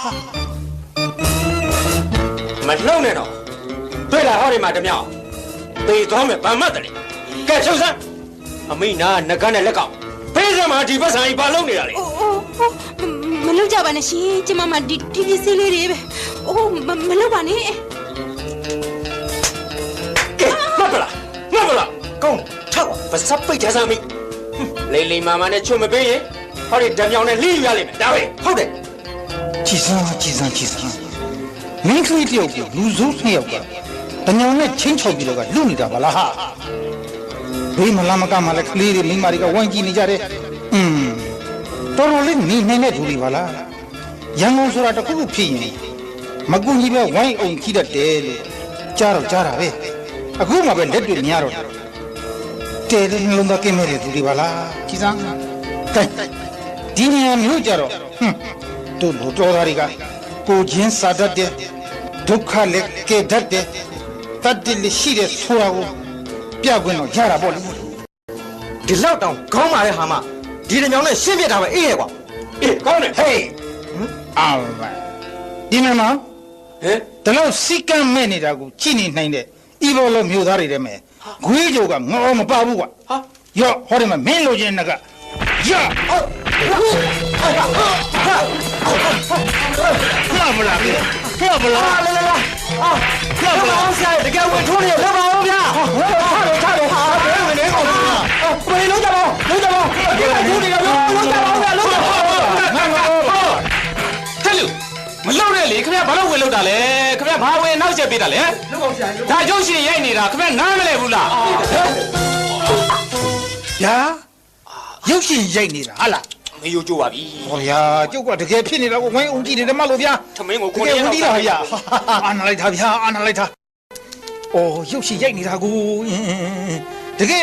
မနှုတ်နဲ့တော့တွေ့လာဟောဒီမှာတမြောက်သေသွားမယ်ဗမာတလေကဲချုပ်စမ်းအမိနာငကန်းနဲ့လက်ကောက်ပေးစမ်းမှာဒီပတ်စံကြီးဘာလုပ်နေတာလဲမလုပ်ကြပါနဲ့ရှင်ကျမမဒီပစ္စည်းလေးတွေပဲအိုးမလုပ်ပါနဲ့ကဲမှတ်ပါလားကောင်းထောက်ပါစပ်ပိတ်ကြစမ်းမိလိမ္မာနဲ့ချွတ်မပေးရင်ဟောဒီဓမြောင်နဲ့လိယူရလိမ့်မယ်ဒါပဲဟုတ်တယ်ကြည်စမ်းမင်းကလေးတယောက်ကလူစိုးနှစ်ယောက်ကတညောင်နဲ့ချင်းချောက်ပြီးတော့ကလွတ်နေတာပါလားဟာဘေးမလာမကမှလည်းကလေးတွေမိန်းမတွေကဝိုင်းကြည့်နေကြတယ်တော်တော်လေးနေနေတဲ့သူတွေပါလားရန်ကုန်ဆိုတာတခုခုဖြစ်ရင်မကူကြီးပဲဝိုင်းအောင်ကြည့်တတ်တယ်လို့ကြားတာပဲအခုမှပဲလက်တွေမြင်ရတော့တဲတဲ့နှလုံးသားကင်းမဲ့တဲ့သူတွေပါလားကြည်စမ်းဒီနေရာမျိုးကြတော့တို့လိုတော်သားတွေကကိုချင်းစာတတ်တဲ့ဒုက္ခလည်းကဲတတ်တဲ့တတ်တယ်ရှိတဲ့ဆိုတာကိုပြခွင့်တော့ရတာပေါ့လေဒီလောက်တောင်ခေါင်းပါတဲ့ဟာမဒီတမြောင်နဲ့ရှင်းပြတာပဲအေးရဲ့ကွာအေးကောင်းတယ်ဟေးအော်ပါဒီမှာမဒီလောက်စီကံမဲ့နေတာကိုကြည့်နေနိုင်တဲ့ဤဘောလုံးမျိုးသားတွေတဲ့မဲ့ဂွေးကြိုကငေါမပါဘူးကွာဟာရော့ဟောတယ်မမင်းလိုချင်တဲ့ကရလာမလားလေလာမလားလာဆရာတကယ်ဝင်ထိုးနေရပါဦးဗျာထားတယ်ဟာဘယ်ဝင်နေအောင်ဘယ်လုံးကြပါတကယ်ထိုးနေရပါလုံးကြပါဗျာလုံးကြပါဟဲ့လူမလောက်နဲ့လေခင်ဗျာဘာလို့ဝင်လောက်တာလဲခင်ဗျာဘာဝင်နောက်ချက်ပေးတာလဲလုံးအောင်ဆရာဒါကျုပ်ရှင်ရိုက်နေတာခင်ဗျာနားမလဲဘူးလားဗျာရုပ်ရှင်ရိုက်နေတာဟာလားမယိုကြိုးပါပြီဟောဗျာကျုပ်ကတကယ်ဖြစ်နေတာကိုဝိုင်းအောင်ကြည့်နေတယ်မလို့ဗျာထမင်းကိုကိုနေတော့ဗျာအာနာလိုက်တာဗျာအာနာလိုက်တာအော်ရုပ်ရှင်ရိုက်နေတာကိုတကယ်